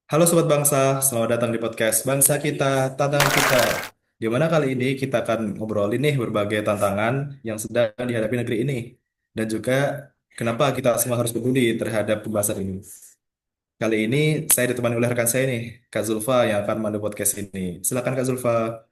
Halo Sobat Bangsa, selamat datang di podcast Bangsa Kita, Tantangan Kita. Di mana kali ini kita akan ngobrolin nih berbagai tantangan yang sedang dihadapi negeri ini. Dan juga kenapa kita semua harus peduli terhadap pembahasan ini. Kali ini saya ditemani oleh rekan saya nih, Kak Zulfa yang akan memandu podcast ini. Silakan Kak Zulfa.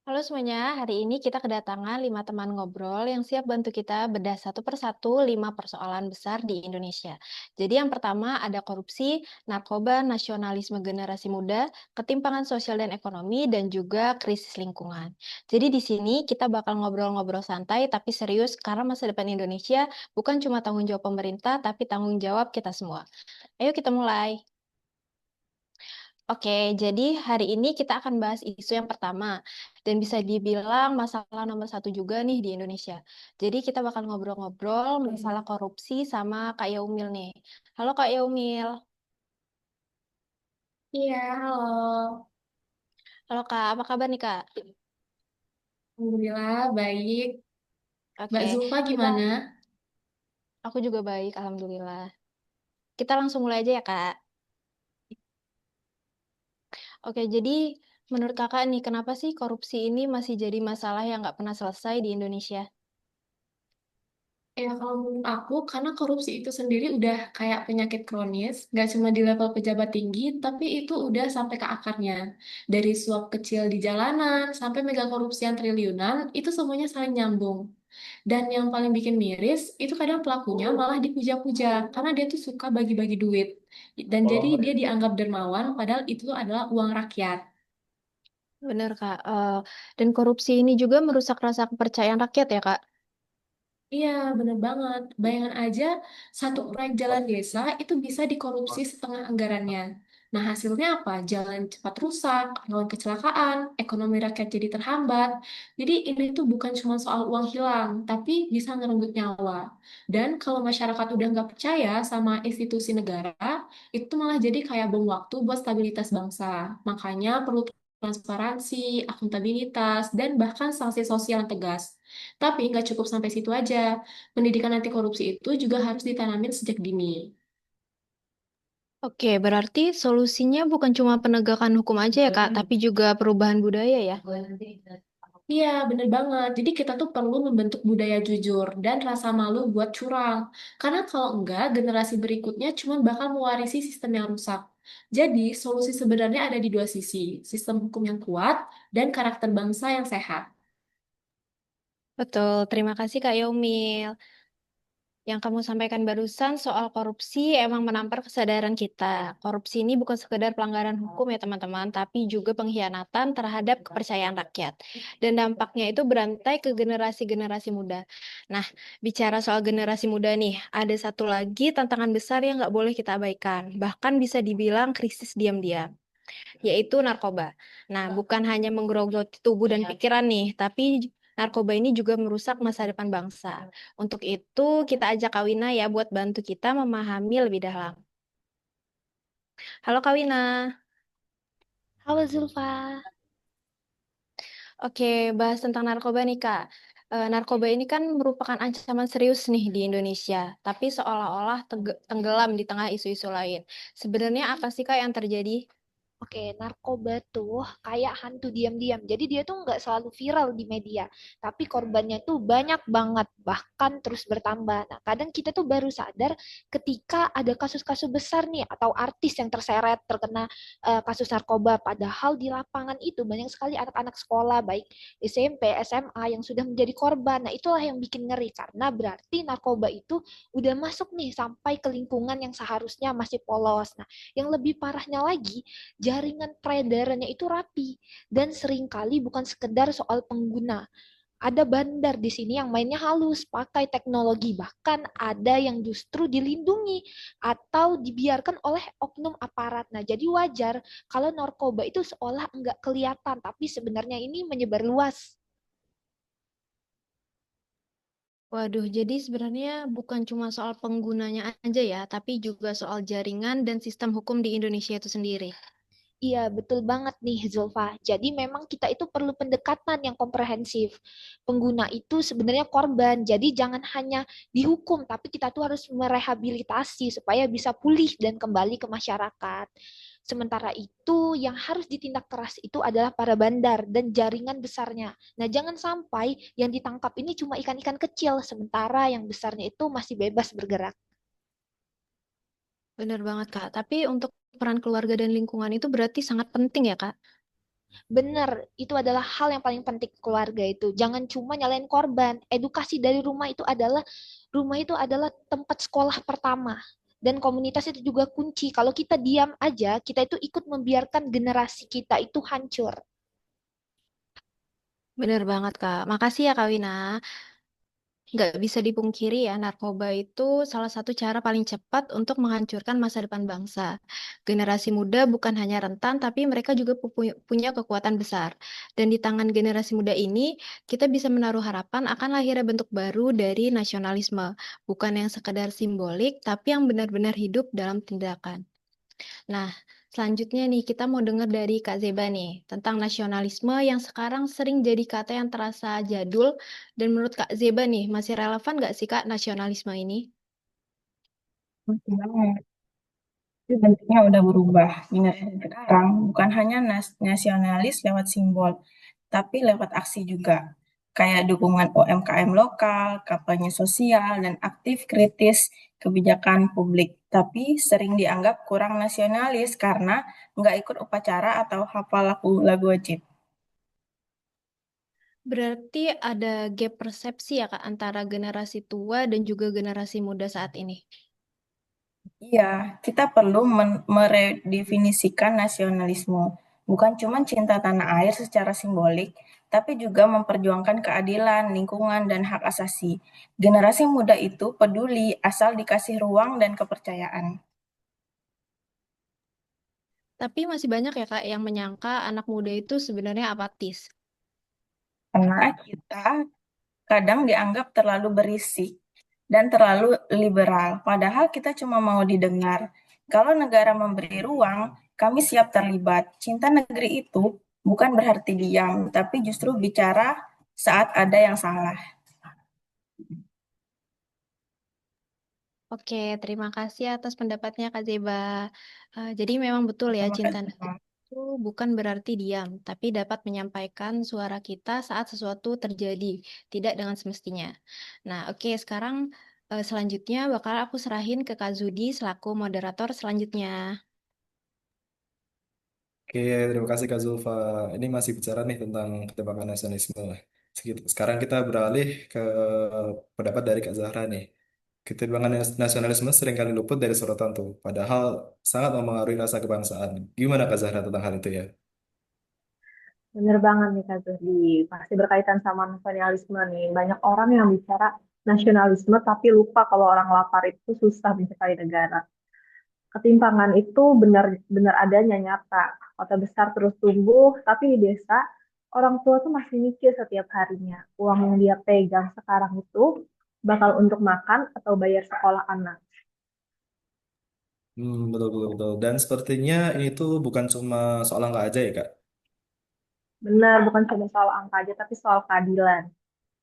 Halo semuanya, hari ini kita kedatangan 5 teman ngobrol yang siap bantu kita bedah satu persatu 5 persoalan besar di Indonesia. Jadi yang pertama ada korupsi, narkoba, nasionalisme generasi muda, ketimpangan sosial dan ekonomi, dan juga krisis lingkungan. Jadi di sini kita bakal ngobrol-ngobrol santai tapi serius karena masa depan Indonesia bukan cuma tanggung jawab pemerintah tapi tanggung jawab kita semua. Ayo kita mulai. Oke, jadi hari ini kita akan bahas isu yang pertama, dan bisa dibilang masalah nomor satu juga nih di Indonesia. Jadi kita bakal ngobrol-ngobrol masalah korupsi sama Kak Yaumil nih. Halo Kak Yaumil. Iya, halo. Halo Kak, apa kabar nih Kak? Alhamdulillah baik. Mbak Oke, Zulfa kita, gimana? aku juga baik, Alhamdulillah. Kita langsung mulai aja ya Kak. Oke, jadi menurut Kakak nih, kenapa sih korupsi ini masih jadi masalah yang nggak pernah selesai di Indonesia? Ya, kalau menurut aku, karena korupsi itu sendiri udah kayak penyakit kronis, nggak cuma di level pejabat tinggi, tapi itu udah sampai ke akarnya. Dari suap kecil di jalanan, sampai mega korupsi yang triliunan, itu semuanya saling nyambung. Dan yang paling bikin miris, itu kadang pelakunya malah dipuja-puja, karena dia tuh suka bagi-bagi duit. Dan jadi dia dianggap dermawan, padahal itu adalah uang rakyat. Benar Kak, dan korupsi ini juga merusak rasa kepercayaan rakyat ya Kak? Iya, bener banget. Bayangan aja, satu proyek jalan desa itu bisa dikorupsi setengah anggarannya. Nah, hasilnya apa? Jalan cepat rusak, rawan kecelakaan, ekonomi rakyat jadi terhambat. Jadi ini tuh bukan cuma soal uang hilang, tapi bisa ngerenggut nyawa. Dan kalau masyarakat udah nggak percaya sama institusi negara, itu malah jadi kayak bom waktu buat stabilitas bangsa. Makanya perlu transparansi, akuntabilitas, dan bahkan sanksi sosial yang tegas. Tapi nggak cukup sampai situ aja. Pendidikan anti korupsi itu juga harus ditanamin sejak dini. Oke, berarti solusinya bukan cuma penegakan hukum aja ya, Kak, tapi juga perubahan budaya ya? Iya, bener banget. Jadi kita tuh perlu membentuk budaya jujur dan rasa malu buat curang. Karena kalau enggak, generasi berikutnya cuma bakal mewarisi sistem yang rusak. Jadi, solusi sebenarnya ada di dua sisi. Sistem hukum yang kuat dan karakter bangsa yang sehat. Betul, terima kasih Kak Yaumil. Yang kamu sampaikan barusan soal korupsi emang menampar kesadaran kita. Korupsi ini bukan sekedar pelanggaran hukum ya teman-teman, tapi juga pengkhianatan terhadap kepercayaan rakyat. Dan dampaknya itu berantai ke generasi-generasi muda. Nah, bicara soal generasi muda nih, ada satu lagi tantangan besar yang nggak boleh kita abaikan. Bahkan bisa dibilang krisis diam-diam, yaitu narkoba. Nah, bukan hanya menggerogoti tubuh dan pikiran nih, tapi narkoba ini juga merusak masa depan bangsa. Untuk itu, kita ajak Kawina ya buat bantu kita memahami lebih dalam. Halo Kawina. Halo Zulfa. Oke, bahas tentang narkoba nih Kak. Narkoba ini kan merupakan ancaman serius nih di Indonesia, tapi seolah-olah tenggelam di tengah isu-isu lain. Sebenarnya apa sih Kak yang terjadi? Oke, narkoba tuh kayak hantu diam-diam. Jadi dia tuh nggak selalu viral di media, tapi korbannya tuh banyak banget, bahkan terus bertambah. Nah, kadang kita tuh baru sadar ketika ada kasus-kasus besar nih atau artis yang terseret terkena kasus narkoba. Padahal di lapangan itu banyak sekali anak-anak sekolah, baik SMP, SMA yang sudah menjadi korban. Nah, itulah yang bikin ngeri karena berarti narkoba itu udah masuk nih sampai ke lingkungan yang seharusnya masih polos. Nah, yang lebih parahnya lagi, jaringan peredarannya itu rapi dan seringkali bukan sekedar soal pengguna. Ada bandar di sini yang mainnya halus, pakai teknologi, bahkan ada yang justru dilindungi atau dibiarkan oleh oknum aparat. Nah, jadi wajar kalau narkoba itu seolah enggak kelihatan, tapi sebenarnya ini menyebar luas. Waduh, jadi sebenarnya bukan cuma soal penggunanya aja ya, tapi juga soal jaringan dan sistem hukum di Indonesia itu sendiri. Iya, betul banget nih, Zulfa. Jadi memang kita itu perlu pendekatan yang komprehensif. Pengguna itu sebenarnya korban, jadi jangan hanya dihukum, tapi kita tuh harus merehabilitasi supaya bisa pulih dan kembali ke masyarakat. Sementara itu, yang harus ditindak keras itu adalah para bandar dan jaringan besarnya. Nah, jangan sampai yang ditangkap ini cuma ikan-ikan kecil, sementara yang besarnya itu masih bebas bergerak. Benar banget, Kak. Tapi untuk peran keluarga dan lingkungan itu berarti sangat penting ya, Kak? Benar, itu adalah hal yang paling penting keluarga itu. Jangan cuma nyalain korban. Edukasi dari rumah itu adalah tempat sekolah pertama. Dan komunitas itu juga kunci. Kalau kita diam aja, kita itu ikut membiarkan generasi kita itu hancur. Benar banget, Kak. Makasih ya, Kak Wina. Nggak bisa dipungkiri ya, narkoba itu salah satu cara paling cepat untuk menghancurkan masa depan bangsa. Generasi muda bukan hanya rentan, tapi mereka juga punya kekuatan besar. Dan di tangan generasi muda ini, kita bisa menaruh harapan akan lahirnya bentuk baru dari nasionalisme. Bukan yang sekedar simbolik, tapi yang benar-benar hidup dalam tindakan. Nah, selanjutnya nih kita mau dengar dari Kak Zeba nih tentang nasionalisme yang sekarang sering jadi kata yang terasa jadul dan menurut Kak Zeba nih masih relevan nggak sih Kak nasionalisme ini? Masih banget. Tapi bentuknya udah berubah. Generasi sekarang bukan hanya nasionalis lewat simbol, tapi lewat aksi juga. Kayak dukungan UMKM lokal, kampanye sosial, dan aktif kritis kebijakan publik. Tapi sering dianggap kurang nasionalis karena nggak ikut upacara atau hafal lagu wajib. Berarti ada gap persepsi ya Kak antara generasi tua dan juga generasi muda saat ini. Iya, kita perlu meredefinisikan nasionalisme. Bukan cuma cinta tanah air secara simbolik, tapi juga memperjuangkan keadilan, lingkungan, dan hak asasi. Generasi muda itu peduli asal dikasih ruang dan kepercayaan. Tapi masih banyak ya Kak yang menyangka anak muda itu sebenarnya apatis. Karena kita kadang dianggap terlalu berisik dan terlalu liberal, padahal kita cuma mau didengar. Kalau negara memberi ruang, kami siap terlibat. Cinta negeri itu bukan berarti diam, tapi justru bicara saat ada yang salah. Oke, terima kasih atas pendapatnya Kak Zeba. Jadi memang betul ya Sama Kak cinta Zuma. itu bukan berarti diam, tapi dapat menyampaikan suara kita saat sesuatu terjadi, tidak dengan semestinya. Nah, oke, sekarang selanjutnya bakal aku serahin ke Kak Zudi selaku moderator selanjutnya. Oke, terima kasih Kak Zulfa. Ini masih bicara nih tentang ketimpangan nasionalisme. Sekarang kita beralih ke pendapat dari Kak Zahra nih. Ketimpangan nasionalisme seringkali luput dari sorotan tuh, padahal sangat mempengaruhi rasa kebangsaan. Gimana Kak Zahra tentang hal itu ya? Bener banget nih Kak Zuhdi, pasti berkaitan sama nasionalisme nih. Banyak orang yang bicara nasionalisme tapi lupa kalau orang lapar itu susah mencari negara. Ketimpangan itu benar-benar adanya nyata. Kota besar terus tumbuh, tapi di desa orang tua tuh masih mikir setiap harinya. Uang yang dia pegang sekarang itu bakal untuk makan atau bayar sekolah anak. Betul, betul, betul. Dan sepertinya ini tuh bukan cuma soal angka aja ya Kak? Benar, bukan cuma soal angka aja, tapi soal keadilan.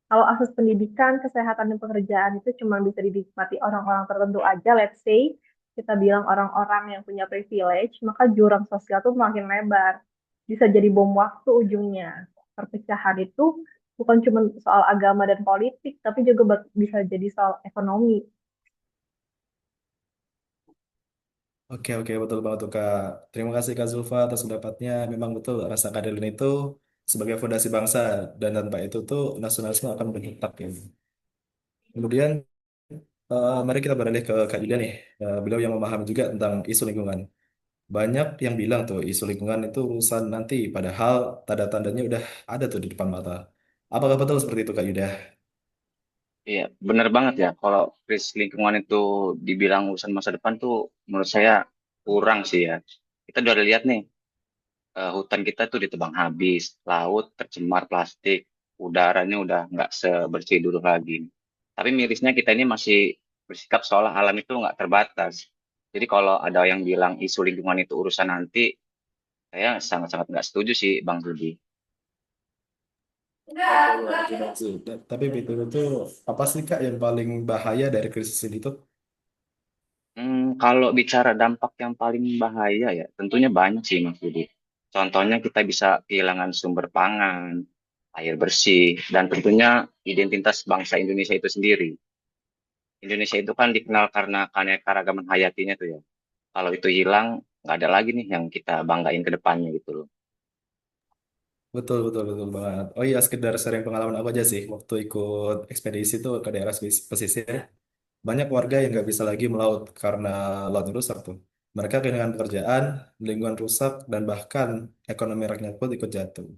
Kalau akses pendidikan, kesehatan, dan pekerjaan itu cuma bisa dinikmati orang-orang tertentu aja, let's say kita bilang orang-orang yang punya privilege, maka jurang sosial tuh makin lebar. Bisa jadi bom waktu ujungnya. Perpecahan itu bukan cuma soal agama dan politik, tapi juga bisa jadi soal ekonomi. Oke, oke, betul banget tuh Kak. Terima kasih Kak Zulfa atas pendapatnya. Memang betul, rasa keadilan itu sebagai fondasi bangsa. Dan tanpa itu tuh nasionalisme akan berdetak ya. Kemudian, mari kita beralih ke Kak Yuda nih. Beliau yang memahami juga tentang isu lingkungan. Banyak yang bilang tuh isu lingkungan itu urusan nanti, padahal tanda-tandanya udah ada tuh di depan mata. Apakah betul seperti itu Kak Yuda? Iya, benar banget ya. Kalau krisis lingkungan itu dibilang urusan masa depan tuh menurut saya kurang sih ya. Kita udah lihat nih, hutan kita tuh ditebang habis, laut tercemar plastik, udaranya udah nggak sebersih dulu lagi. Tapi mirisnya kita ini masih bersikap seolah alam itu nggak terbatas. Jadi kalau ada yang bilang isu lingkungan itu urusan nanti, Saya sangat-sangat nggak setuju sih, Bang Rudi. Tapi itu apa sih Kak yang paling bahaya dari krisis ini tuh? Kalau bicara dampak yang paling bahaya ya, tentunya banyak sih Mas Rudi. Contohnya kita bisa kehilangan sumber pangan, air bersih, dan tentunya identitas bangsa Indonesia itu sendiri. Indonesia itu kan dikenal karena keanekaragaman hayatinya tuh ya. Kalau itu hilang, nggak ada lagi nih yang kita banggain ke depannya gitu loh. Betul, betul, betul banget. Oh iya, sekedar sharing pengalaman aku aja sih. Waktu ikut ekspedisi tuh ke daerah pesisir, banyak warga yang nggak bisa lagi melaut karena laut rusak tuh. Mereka kehilangan pekerjaan, lingkungan rusak, dan bahkan ekonomi rakyat pun ikut jatuh.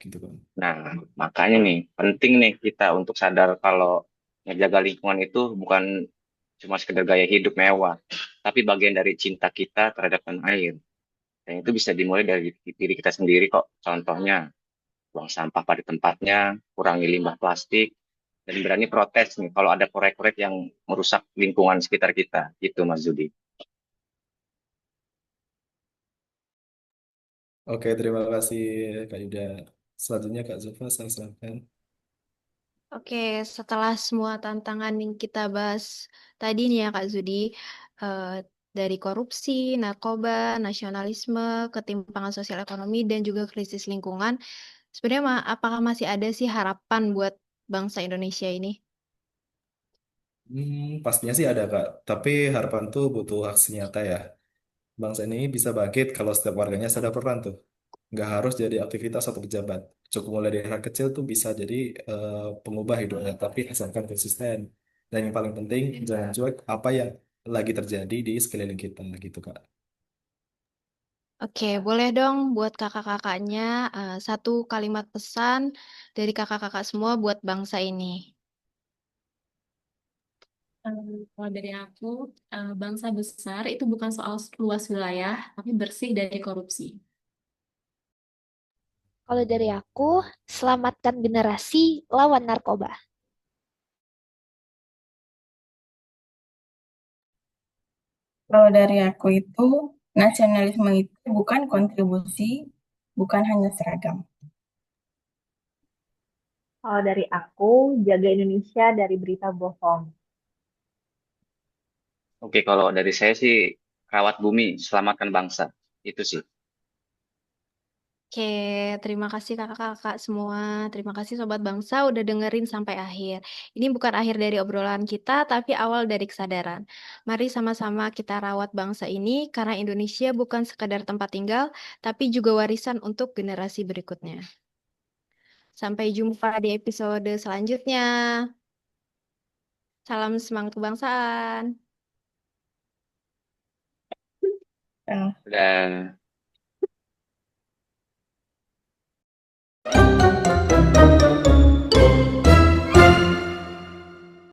Gitu kan. Nah, makanya nih, penting nih kita untuk sadar kalau ngejaga lingkungan itu bukan cuma sekedar gaya hidup mewah, tapi bagian dari cinta kita terhadap tanah air. Dan itu bisa dimulai dari diri kita sendiri kok. Contohnya, buang sampah pada tempatnya, kurangi limbah plastik, dan berani protes nih kalau ada proyek-proyek yang merusak lingkungan sekitar kita. Gitu, Mas Zudi. Oke, terima kasih Kak Yuda. Selanjutnya Kak Zulfa, saya silakan. Oke, setelah semua tantangan yang kita bahas tadi nih ya Kak Zudi, eh, dari korupsi, narkoba, nasionalisme, ketimpangan sosial ekonomi, dan juga krisis lingkungan, sebenarnya apakah masih ada sih harapan buat bangsa Indonesia ini? Pastinya sih ada Kak, tapi harapan tuh butuh aksi nyata ya. Bangsa ini bisa bangkit kalau setiap warganya sadar peran tuh. Nggak harus jadi aktivitas atau pejabat. Cukup mulai dari hal kecil tuh bisa jadi pengubah hidupnya, tapi asalkan konsisten. Dan yang paling penting, jangan cuek apa yang lagi terjadi di sekeliling kita gitu Kak. Oke, boleh dong buat kakak-kakaknya satu kalimat pesan dari kakak-kakak semua buat bangsa ini. Kalau dari aku, bangsa besar itu bukan soal luas wilayah, tapi bersih dari korupsi. Kalau dari aku, selamatkan generasi lawan narkoba. Kalau dari aku itu, nasionalisme itu bukan kontribusi, bukan hanya seragam. Kalau dari aku, jaga Indonesia dari berita bohong. Oke, kalau dari saya sih, rawat bumi, selamatkan bangsa. Itu sih. Oke, terima kasih kakak-kakak semua. Terima kasih Sobat Bangsa udah dengerin sampai akhir. Ini bukan akhir dari obrolan kita, tapi awal dari kesadaran. Mari sama-sama kita rawat bangsa ini karena Indonesia bukan sekadar tempat tinggal, tapi juga warisan untuk generasi berikutnya. Sampai jumpa di episode selanjutnya. Salam semangat kebangsaan. Eh, Dan